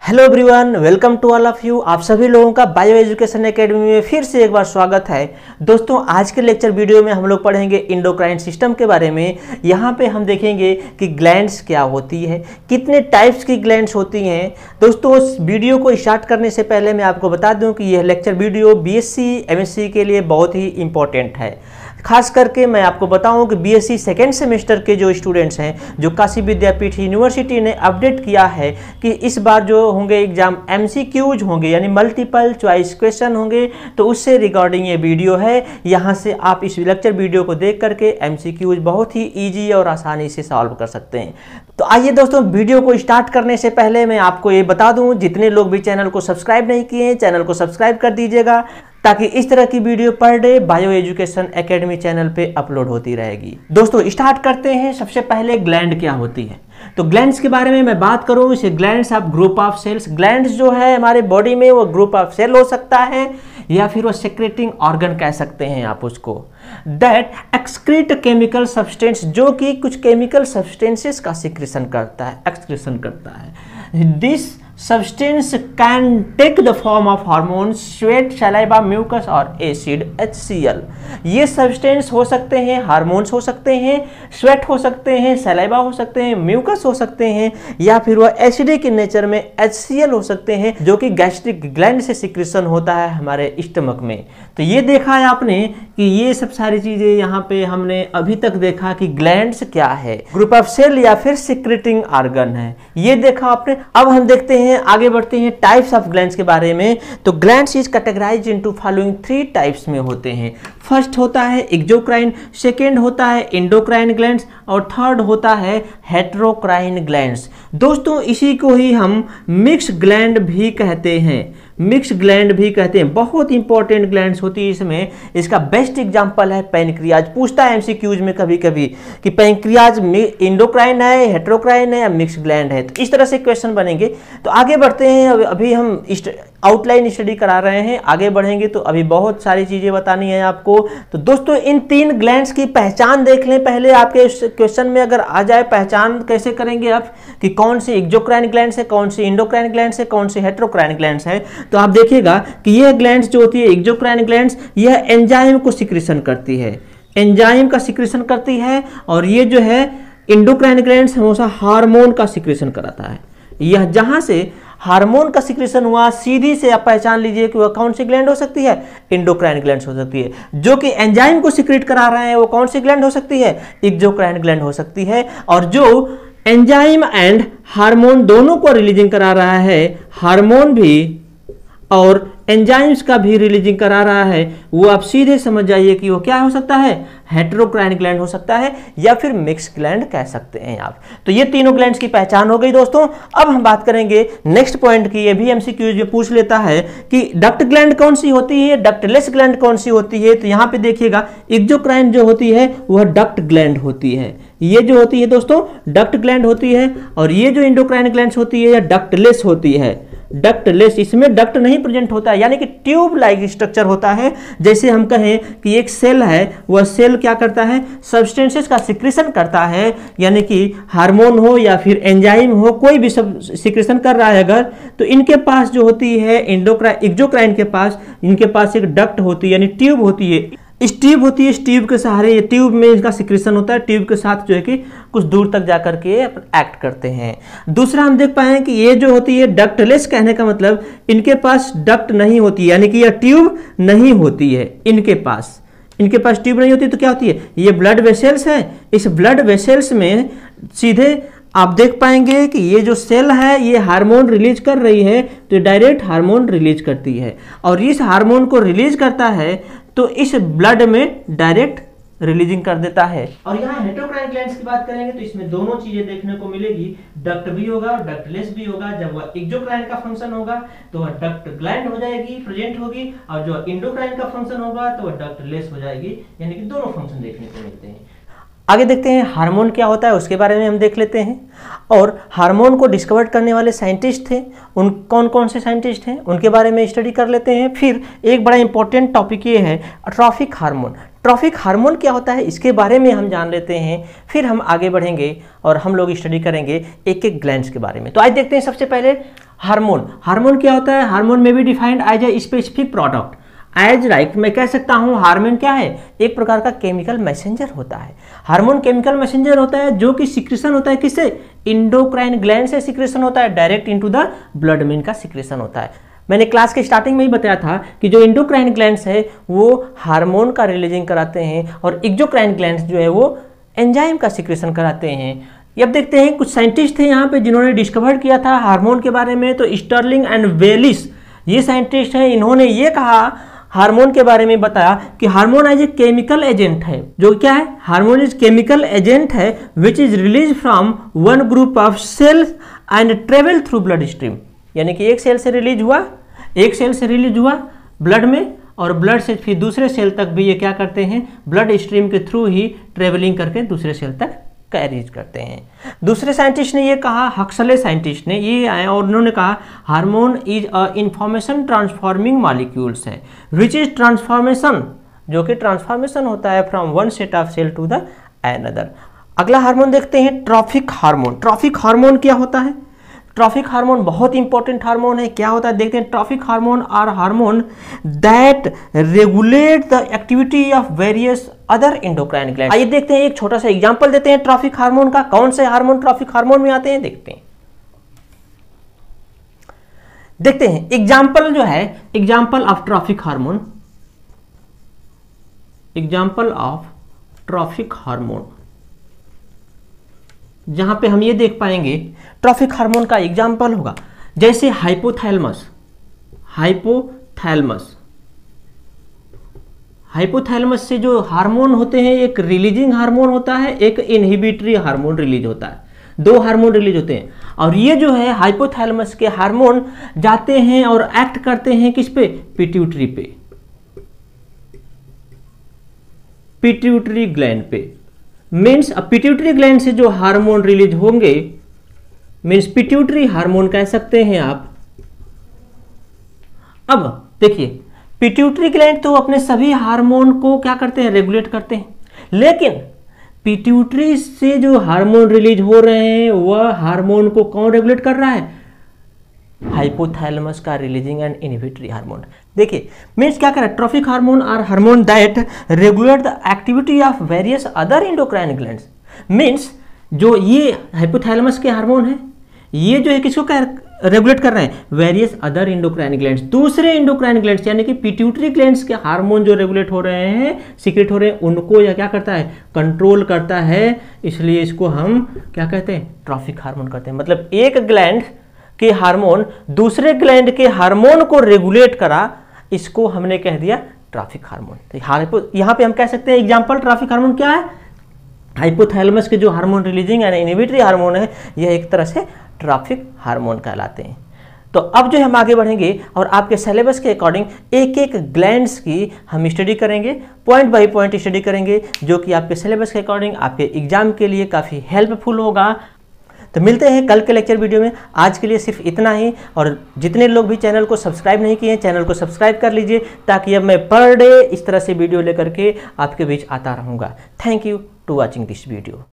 Hello everyone, welcome to all of you. आप सभी लोगों का बायो एजुकेशन एकेडमी में फिर से एक बार स्वागत है। दोस्तों, आज के लेक्चर वीडियो में हम लोग पढ़ेंगे इंडोक्राइन सिस्टम के बारे में। यहाँ पे हम देखेंगे कि ग्लैंड्स क्या होती है, कितने टाइप्स की ग्लैंड्स होती हैं। दोस्तों, इस वीडियो को स्टार्ट करने से पहले मैं आपको बता दूँ कि यह लेक्चर वीडियो बीएससी एमएससी के लिए बहुत ही इंपॉर्टेंट है। खास करके मैं आपको बताऊं कि बीएससी सेकेंड सेमेस्टर के जो स्टूडेंट्स हैं, जो काशी विद्यापीठ यूनिवर्सिटी ने अपडेट किया है कि इस बार जो होंगे एग्जाम एमसीक्यूज होंगे, यानी मल्टीपल चॉइस क्वेश्चन होंगे, तो उससे रिगार्डिंग ये वीडियो है। यहाँ से आप इस लेक्चर वीडियो को देख करके एमसीक्यूज बहुत ही ईजी और आसानी से सॉल्व कर सकते हैं। तो आइए दोस्तों, वीडियो को स्टार्ट करने से पहले मैं आपको ये बता दूं, जितने लोग भी चैनल को सब्सक्राइब नहीं किए हैं, चैनल को सब्सक्राइब कर दीजिएगा, ताकि इस तरह की video per day bio education academy channel पे अपलोड होती रहेगी। दोस्तों, स्टार्ट करते हैं। सबसे पहले ग्लैंड क्या होती है। तो ग्लैंड्स के बारे में मैं बात करूं, इसे glands of group of cells. Glands जो है हमारे बॉडी में, वो ग्रुप ऑफ सेल हो सकता है या फिर वो सेक्रेटिंग ऑर्गन कह सकते हैं आप उसको, दैट एक्सक्रीट केमिकल सब्सटेंस, जो कि कुछ केमिकल सब्सटेंसेस का सिक्रेशन करता है, एक्सक्रीशन करता है। This substance can take the form of hormones, sweat, saliva, mucus और acid HCl। ये सब्सटेंस हो सकते हैं, हार्मोन्स हो सकते हैं, स्वेट हो सकते हैं, सलाइवा हो सकते हैं, म्यूकस हो सकते हैं, या फिर वह एसिडिक इन नेचर में HCl हो सकते हैं, जो कि गैस्ट्रिक ग्लैंड से सिक्रेशन होता है हमारे स्टमक में। तो ये देखा है आपने कि ये सब सारी चीजें यहाँ पे हमने अभी तक देखा कि ग्लैंड्स क्या है, ग्रुप ऑफ सेल या फिर सिक्रेटिंग ऑर्गन है, ये देखा आपने। अब हम देखते हैं, आगे बढ़ते हैं टाइप्स ऑफ ग्लैंड्स के बारे में। तो glands is categorised into following 3 types में होते हैं। फर्स्ट होता है एक्सोक्राइन, सेकेंड होता है एंडोक्राइन ग्लैंड्स और थर्ड होता है हेटेरोक्राइन ग्लैंड्स। दोस्तों, इसी को ही हम मिक्स ग्लैंड भी कहते हैं, मिक्स ग्लैंड भी कहते हैं। बहुत इंपॉर्टेंट ग्लैंड्स होती है इसमें। इसका बेस्ट एग्जांपल है पैनक्रियाज। पूछता है एमसीक्यूज में कभी कभी कि पैनक्रियाज एंडोक्राइन है, हेटेरोक्राइन है या मिक्स ग्लैंड है। तो इस तरह से क्वेश्चन बनेंगे। तो आगे बढ़ते हैं। अभी हम आउटलाइन स्टडी करा रहे हैं, आगे बढ़ेंगे तो अभी बहुत सारी चीजें बतानी है आपको। तो दोस्तों, इन 3 ग्लैंड्स की पहचान देख लें पहले। आपके क्वेश्चन में अगर आ जाए, पहचान कैसे करेंगे आप कि कौन सी एक्सोक्राइन ग्लैंड्स है, कौन सी एंडोक्राइन ग्लैंड्स है, कौन सी हेटेरोक्राइन ग्लैंड्स है। तो आप देखिएगा कि यह ग्लैंड्स जो होती है एक्सोक्राइन ग्लैंड्स, यह एंजाइम को सिक्रेशन करती है, एंजाइम का सिक्रेशन करती है। और ये जो है एंडोक्राइन ग्लैंड्स हमेशा हार्मोन का सिक्रेशन कराता है। यह जहां से हार्मोन का सिक्रेशन हुआ, सीधी से आप पहचान लीजिए कि वह कौन सी ग्लैंड हो सकती है, एंडोक्राइन ग्लैंड हो सकती है। जो कि एंजाइम को सिक्रेट करा रहे हैं, वो कौन सी ग्लैंड हो सकती है, एक्सोक्राइन ग्लैंड हो सकती है। और जो एंजाइम एंड हार्मोन दोनों को रिलीजिंग करा रहा है, हार्मोन भी और एंजाइम्स का भी रिलीजिंग करा रहा है, वो आप सीधे समझ जाइए कि वो क्या हो सकता है, हेटेरोक्राइन ग्लैंड हो सकता है या फिर मिक्स ग्लैंड कह सकते हैं आप। तो ये तीनों ग्लैंड्स की पहचान हो गई दोस्तों। अब हम बात करेंगे नेक्स्ट पॉइंट की। ये भी एमसीक्यूज में पूछ लेता है कि डक्ट ग्लैंड कौन सी होती है, डक्टलेस ग्लैंड कौन सी होती है। तो यहाँ पे देखिएगा, एक्सोक्राइन जो होती है वह डक्ट ग्लैंड होती है, ये जो होती है दोस्तों डक्ट ग्लैंड होती है। और ये जो एंडोक्राइन ग्लैंड्स होती है, यह डक्टलेस होती है, डक्टलेस। इसमें डक्ट नहीं प्रेजेंट होता है, यानी कि ट्यूब लाइक स्ट्रक्चर होता है। जैसे हम कहें कि एक सेल है, वह सेल क्या करता है, सब्सटेंसेस का सिक्रेशन करता है, यानी कि हार्मोन हो या फिर एंजाइम हो, कोई भी सब सिक्रेशन कर रहा है अगर, तो इनके पास जो होती है एक्सोक्राइन के पास, इनके पास एक डक्ट होती है, यानी ट्यूब होती है। इस ट्यूब होती है, इस ट्यूब के सहारे, ये ट्यूब में इसका सिक्रेशन होता है, ट्यूब के साथ जो है कि कुछ दूर तक जाकर के एक्ट करते हैं। दूसरा हम देख पाए कि ये जो होती है डक्टलेस, कहने का मतलब इनके पास डक्ट नहीं होती है, यानी कि यह ट्यूब नहीं होती है इनके पास ट्यूब नहीं होती। तो क्या होती है, ये ब्लड वेसल्स है। इस ब्लड वेसल्स में सीधे आप देख पाएंगे कि ये जो सेल है ये हार्मोन रिलीज कर रही है, तो डायरेक्ट हार्मोन रिलीज करती है। और इस हार्मोन को रिलीज करता है तो इस ब्लड में डायरेक्ट रिलीजिंग कर देता है। और यहाँ हेटेरोक्राइन ग्लैंड्स की बात करेंगे तो इसमें दोनों चीजें देखने को मिलेगी, डक्ट भी होगा और डक्टलेस भी होगा। जब वह एक्सोक्राइन का फंक्शन होगा तो वह डक्ट ग्लैंड हो जाएगी, प्रेजेंट होगी, और जो एंडोक्राइन का फंक्शन होगा तो वह डक्टलेस हो जाएगी, यानी कि दोनों फंक्शन देखने को मिलते हैं। आगे देखते हैं हार्मोन क्या होता है, उसके बारे में हम देख लेते हैं। और हार्मोन को डिस्कवर करने वाले साइंटिस्ट थे, उन कौन कौन से साइंटिस्ट हैं उनके बारे में स्टडी कर लेते हैं। फिर एक बड़ा इंपॉर्टेंट टॉपिक ये है ट्रॉफिक हार्मोन। ट्रॉफिक हार्मोन क्या होता है इसके बारे में हम जान लेते हैं, फिर हम आगे बढ़ेंगे और हम लोग स्टडी करेंगे एक एक ग्लैंड्स के बारे में। तो आज देखते हैं सबसे पहले हार्मोन, हार्मोन क्या होता है? हार्मोन में be defined as a specific product, as like मैं कह सकता हूं हार्मोन क्या है? एक प्रकार का केमिकल मैसेंजर होता है। हार्मोन केमिकल मैसेंजर होता है जो कि सिक्रेशन होता है किससे? इंडोक्राइन ग्लैंड से सिक्रेशन होता है, डायरेक्ट इनटू द ब्लड में इनका सिक्रेशन होता है। मैंने क्लास के स्टार्टिंग में ही बताया था कि जो इंडोक्राइन ग्लैंड्स है वो हार्मोन का रिलीजिंग कराते हैं और एक्सोक्राइन ग्लैंड्स जो है वो एंजाइम का सिक्रेशन कराते हैं। अब देखते हैं कुछ साइंटिस्ट थे यहाँ पे जिन्होंने डिस्कवर किया था हार्मोन के बारे में। तो स्टर्लिंग एंड वेलिस ये साइंटिस्ट हैं, इन्होंने ये कहा हार्मोन के बारे में बताया कि hormone as a chemical agent है। जो क्या है? हार्मोन इज केमिकल एजेंट है which is release from one group of cells and travel through blood stream. यानी कि एक सेल से रिलीज हुआ ब्लड में और ब्लड से फिर दूसरे सेल तक भी ये क्या करते हैं? ब्लड स्ट्रीम के थ्रू ही ट्रेवलिंग करके दूसरे सेल तक कैरीज करते हैं। दूसरे साइंटिस्ट ने ये कहा, हक्सले साइंटिस्ट ने ये आए और उन्होंने कहा hormone is a information transforming molecules है विच इज ट्रांसफॉर्मेशन, जो कि ट्रांसफॉर्मेशन होता है from one set of cell to the another. अगला हार्मोन देखते हैं ट्रॉफिक हार्मोन। ट्रॉफिक हार्मोन क्या होता है? ट्रॉफिक हार्मोन बहुत इंपॉर्टेंट हार्मोन है। क्या होता है देखते हैं। Trophic hormone are hormone that regulate the activity of various other endocrine gland. आइए देखते हैं, एक छोटा सा एग्जांपल देते हैं ट्रॉफिक हार्मोन का। कौन से हार्मोन ट्रॉफिक हार्मोन में आते हैं देखते हैं। देखते हैं एग्जांपल जो है, example of trophic hormone, example of trophic hormone, जहां पे हम ये देख पाएंगे ट्रॉफिक हार्मोन का एग्जाम्पल होगा जैसे हाइपोथैलेमस। हाइपोथैलेमस से जो हार्मोन होते हैं, एक रिलीजिंग हार्मोन होता है, एक इनहिबिटरी हार्मोन रिलीज होता है। दो हार्मोन रिलीज होते हैं और ये जो है हाइपोथैलेमस के हार्मोन जाते हैं और एक्ट करते हैं किस पे? पिट्यूटरी पे, पिट्यूटरी ग्लैंड पे। मीन्स पिट्यूटरी ग्लैंड से जो हार्मोन रिलीज होंगे मीन्स पिट्यूटरी हार्मोन कह सकते हैं आप। अब देखिए पिट्यूटरी ग्लैंड तो अपने सभी हार्मोन को क्या करते हैं? रेगुलेट करते हैं, लेकिन पिट्यूटरी से जो हार्मोन रिलीज हो रहे हैं वह हार्मोन को कौन रेगुलेट कर रहा है? हाइपोथैलेमस का रिलीजिंग एंड इनहिबिटरी हार्मोन। देखिए मीन्स क्या कर रहा है? Trophic hormone are hormone that regulate the activity of various other endocrine glands. Means जो ये हाइपोथैलेमस के हार्मोन है ये जो है किसको रेगुलेट कर रहे हैं? वेरियस अदर इंडोक्राइन ग्लैंड्स, दूसरे इंडोक्राइन ग्लैंड्स यानी कि पिट्यूटरी ग्लैंड्स के हार्मोन जो रेगुलेट हो रहे हैं, सीक्रेट हो रहे हैं, उनको यह क्या करता है? कंट्रोल करता है। इसलिए इसको हम क्या कहते हैं? ट्रॉफिक हार्मोन कहते हैं। मतलब एक ग्लैंड के हार्मोन दूसरे ग्लैंड के हार्मोन को रेगुलेट करा, इसको हमने कह दिया ट्रॉफिक हार्मोन। तो यहाँ पे हम कह सकते हैं एग्जांपल ट्रॉफिक हार्मोन क्या है? हाइपोथैलेमस के जो hormone releasing and inhibitory hormone है यह एक तरह से ट्रॉफिक हार्मोन कहलाते हैं। तो अब जो हम आगे बढ़ेंगे और आपके सिलेबस के अकॉर्डिंग एक एक ग्लैंड्स की हम स्टडी करेंगे, पॉइंट बाय पॉइंट स्टडी करेंगे, जो कि आपके सिलेबस के अकॉर्डिंग आपके एग्जाम के लिए काफ़ी हेल्पफुल होगा। तो मिलते हैं कल के लेक्चर वीडियो में। आज के लिए सिर्फ इतना ही, और जितने लोग भी चैनल को सब्सक्राइब नहीं किए हैं चैनल को सब्सक्राइब कर लीजिए, ताकि अब मैं पर डे इस तरह से वीडियो लेकर के आपके बीच आता रहूँगा। Thank you to watching this video.